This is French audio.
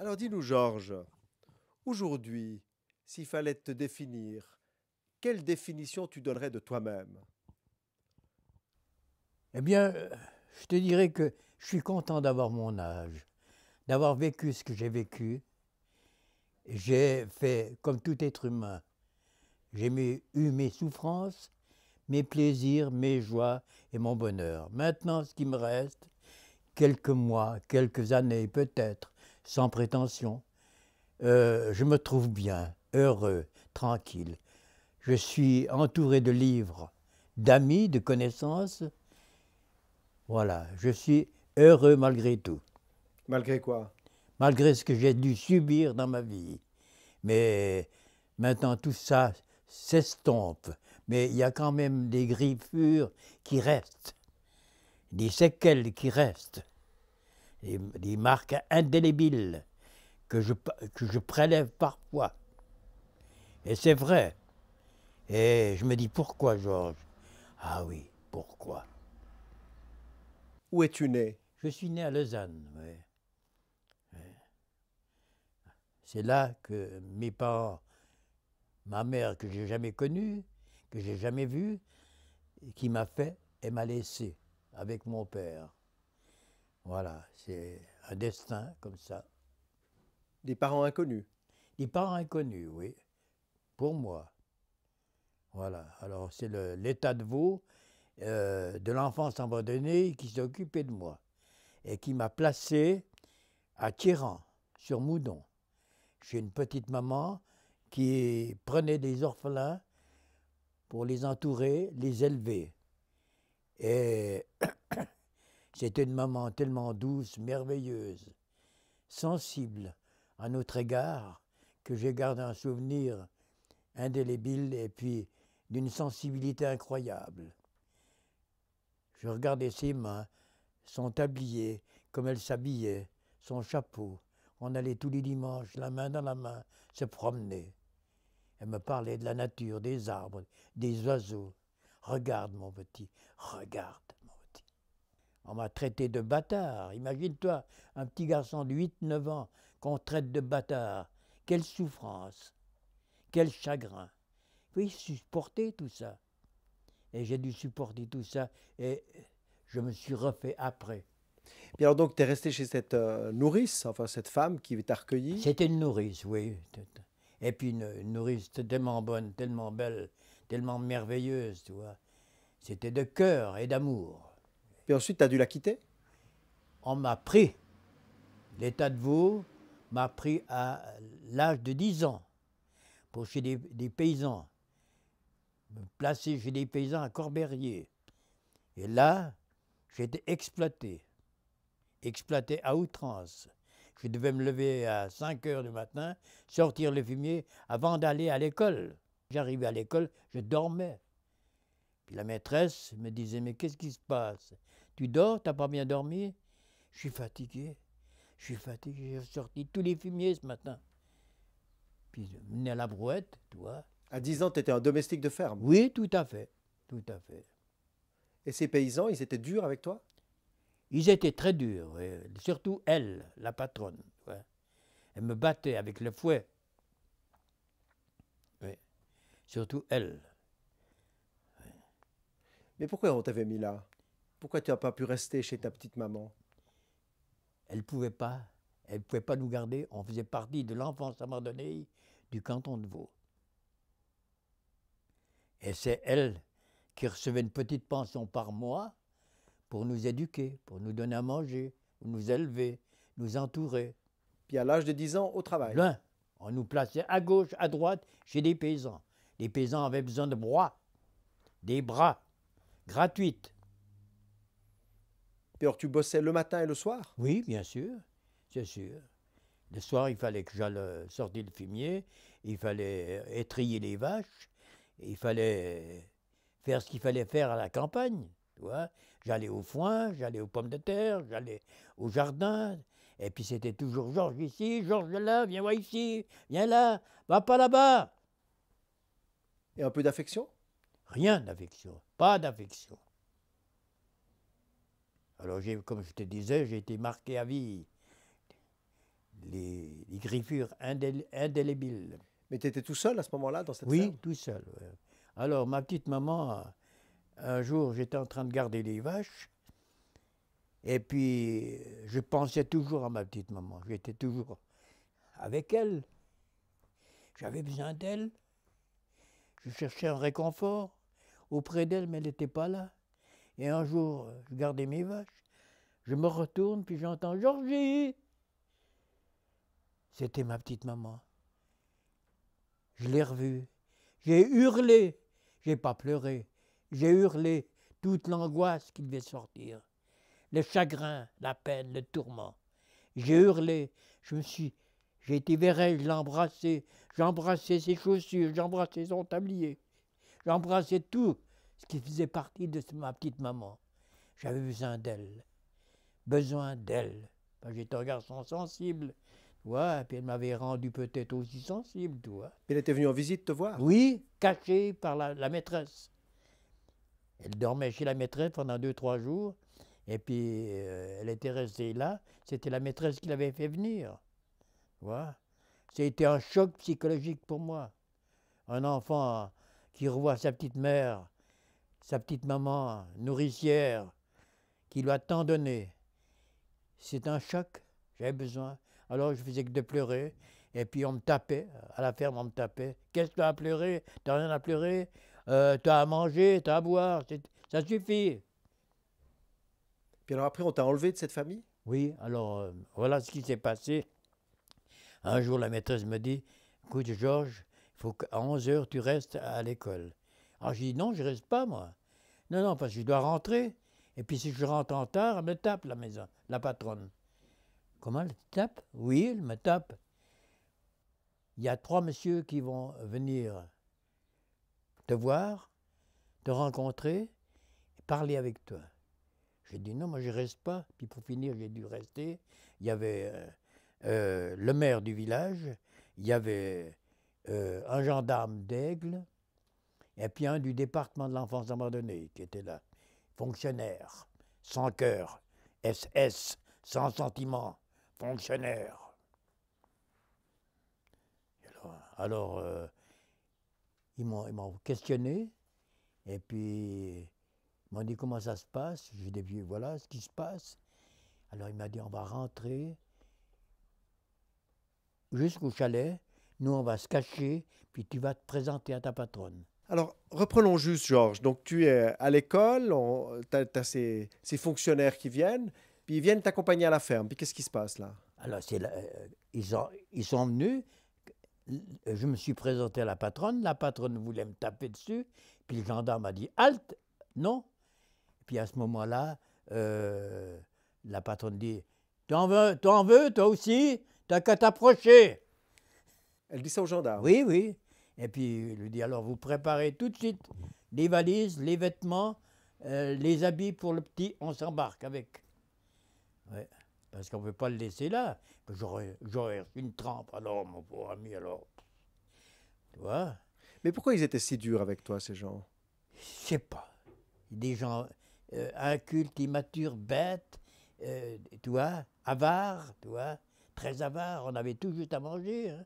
Alors dis-nous, Georges, aujourd'hui, s'il fallait te définir, quelle définition tu donnerais de toi-même? Eh bien, je te dirais que je suis content d'avoir mon âge, d'avoir vécu ce que j'ai vécu. J'ai fait comme tout être humain. Eu mes souffrances, mes plaisirs, mes joies et mon bonheur. Maintenant, ce qui me reste, quelques mois, quelques années peut-être, sans prétention, je me trouve bien, heureux, tranquille. Je suis entouré de livres, d'amis, de connaissances. Voilà, je suis heureux malgré tout, Malgré quoi? malgré ce que j'ai dû subir dans ma vie. Mais maintenant tout ça s'estompe, mais il y a quand même des griffures qui restent, des séquelles qui restent, des marques indélébiles que je prélève parfois. Et c'est vrai. Et je me dis pourquoi, Georges? Ah oui, pourquoi? Où es-tu né? Je suis né à Lausanne, ouais. C'est là que mes parents, ma mère que j'ai jamais connue, que j'ai jamais vue, qui m'a fait et m'a laissé avec mon père. Voilà, c'est un destin comme ça. Des parents inconnus. Des parents inconnus, oui, pour moi. Voilà, alors c'est l'état de veau de l'enfance abandonnée qui s'est occupé de moi et qui m'a placé à Thieran, sur Moudon, chez une petite maman qui prenait des orphelins pour les entourer, les élever. Et c'était une maman tellement douce, merveilleuse, sensible à notre égard, que j'ai gardé un souvenir indélébile et puis d'une sensibilité incroyable. Je regardais ses mains, son tablier, comme elle s'habillait, son chapeau. On allait tous les dimanches, la main dans la main, se promener. Elle me parlait de la nature, des arbres, des oiseaux. Regarde, mon petit, regarde, mon petit. On m'a traité de bâtard. Imagine-toi, un petit garçon de 8, 9 ans qu'on traite de bâtard. Quelle souffrance, quel chagrin. Oui, supporter tout ça. Et j'ai dû supporter tout ça et je me suis refait après. Et alors donc, tu es resté chez cette nourrice, enfin cette femme qui t'a recueilli. C'était une nourrice, oui. Et puis une nourrice tellement bonne, tellement belle, tellement merveilleuse, tu vois. C'était de cœur et d'amour. Puis ensuite, tu as dû la quitter. On m'a pris, l'état de veau m'a pris à l'âge de 10 ans pour chez des paysans, me placer chez des paysans à Corberrier. Et là, j'étais exploité à outrance. Je devais me lever à 5 heures du matin, sortir le fumier avant d'aller à l'école. J'arrivais à l'école, je dormais. Puis la maîtresse me disait, mais qu'est-ce qui se passe? Tu dors, t'as pas bien dormi? Je suis fatigué, j'ai sorti tous les fumiers ce matin. Puis je menais à la brouette, tu vois. À 10 ans, tu étais un domestique de ferme. Oui, tout à fait, tout à fait. Et ces paysans, ils étaient durs avec toi? Ils étaient très durs, surtout elle, la patronne. Ouais. Elle me battait avec le fouet. Oui. Surtout elle. Mais pourquoi on t'avait mis là? Pourquoi tu n'as pas pu rester chez ta petite maman? Elle ne pouvait pas. Elle ne pouvait pas nous garder. On faisait partie de l'enfance abandonnée du canton de Vaud. Et c'est elle qui recevait une petite pension par mois pour nous éduquer, pour nous donner à manger, pour nous élever, nous entourer. Puis à l'âge de 10 ans, au travail. Loin, on nous plaçait à gauche, à droite, chez des paysans. Les paysans avaient besoin de des bras, gratuites. Puis alors tu bossais le matin et le soir? Oui, bien sûr, c'est sûr. Le soir, il fallait que j'aille sortir le fumier, il fallait étriller les vaches, il fallait faire ce qu'il fallait faire à la campagne. Tu vois. J'allais au foin, j'allais aux pommes de terre, j'allais au jardin. Et puis c'était toujours Georges ici, Georges là, viens voir ici, viens là, va pas là-bas. Et un peu d'affection? Rien d'affection, pas d'affection. Alors, comme je te disais, j'ai été marqué à vie. griffures indélébiles. Mais tu étais tout seul à ce moment-là dans cette Oui, ferme? tout seul. Ouais. Alors, ma petite maman, un jour, j'étais en train de garder les vaches, et puis je pensais toujours à ma petite maman. J'étais toujours avec elle. J'avais besoin d'elle. Je cherchais un réconfort auprès d'elle, mais elle n'était pas là. Et un jour, je gardais mes vaches. Je me retourne, puis j'entends « Georgie !» C'était ma petite maman. Je l'ai revue. J'ai hurlé. J'ai pas pleuré. J'ai hurlé toute l'angoisse qui devait sortir. Le chagrin, la peine, le tourment. J'ai hurlé. J'ai été vers elle, je l'ai embrassée. J'ai embrassé ses chaussures, j'ai embrassé son tablier. J'ai embrassé tout ce qui faisait partie de ma petite maman. J'avais besoin d'elle. Besoin d'elle. J'étais un garçon sensible. Ouais, et puis elle m'avait rendu peut-être aussi sensible, tu vois. Elle était venue en visite te voir? Oui, cachée par la maîtresse. Elle dormait chez la maîtresse pendant 2-3 jours. Et puis, elle était restée là. C'était la maîtresse qui l'avait fait venir. Voilà. C'était un choc psychologique pour moi. Un enfant qui revoit sa petite mère, sa petite maman, nourricière, qui lui a tant donné. C'est un choc. J'avais besoin. Alors, je faisais que de pleurer. Et puis, on me tapait. À la ferme, on me tapait. Qu'est-ce que tu as à pleurer? Tu n'as rien à pleurer? Tu as à manger, tu as à boire. Ça suffit. Puis alors après, on t'a enlevé de cette famille? Oui, alors, voilà ce qui s'est passé. Un jour, la maîtresse me dit, écoute, Georges, il faut qu'à 11 heures, tu restes à l'école. Alors, j'ai dit, non, je ne reste pas, moi. Non, non, parce que je dois rentrer. Et puis, si je rentre en retard, elle me tape, la maison, la patronne. Comment elle te tape? Oui, elle me tape. Il y a 3 messieurs qui vont venir te voir, te rencontrer, et parler avec toi. J'ai dit non, moi je ne reste pas. Puis pour finir, j'ai dû rester. Il y avait le maire du village, il y avait un gendarme d'Aigle, et puis un du département de l'enfance abandonnée qui était là. Fonctionnaire, sans cœur, SS, sans sentiment, fonctionnaire. Alors ils m'ont questionné, et puis ils m'ont dit comment ça se passe. J'ai dit voilà ce qui se passe. Alors il m'a dit on va rentrer jusqu'au chalet, nous on va se cacher, puis tu vas te présenter à ta patronne. Alors, reprenons juste, Georges. Donc, tu es à l'école, tu as ces fonctionnaires qui viennent, puis ils viennent t'accompagner à la ferme. Puis qu'est-ce qui se passe là? Alors ils sont venus, je me suis présenté à la patronne voulait me taper dessus, puis le gendarme a dit halte, non. Puis à ce moment-là, la patronne dit t'en veux toi aussi, t'as qu'à t'approcher. Elle dit ça aux gendarmes? Oui, oui. Et puis il lui dit alors vous préparez tout de suite les valises, les vêtements, les habits pour le petit, on s'embarque avec. Ouais. Parce qu'on ne peut pas le laisser là. J'aurais reçu une trempe alors, mon pauvre ami, alors. Tu vois? Mais pourquoi ils étaient si durs avec toi, ces gens? Je sais pas. Des gens incultes, immatures, bêtes, tu vois, avares, tu vois, très avares. On avait tout juste à manger. Hein.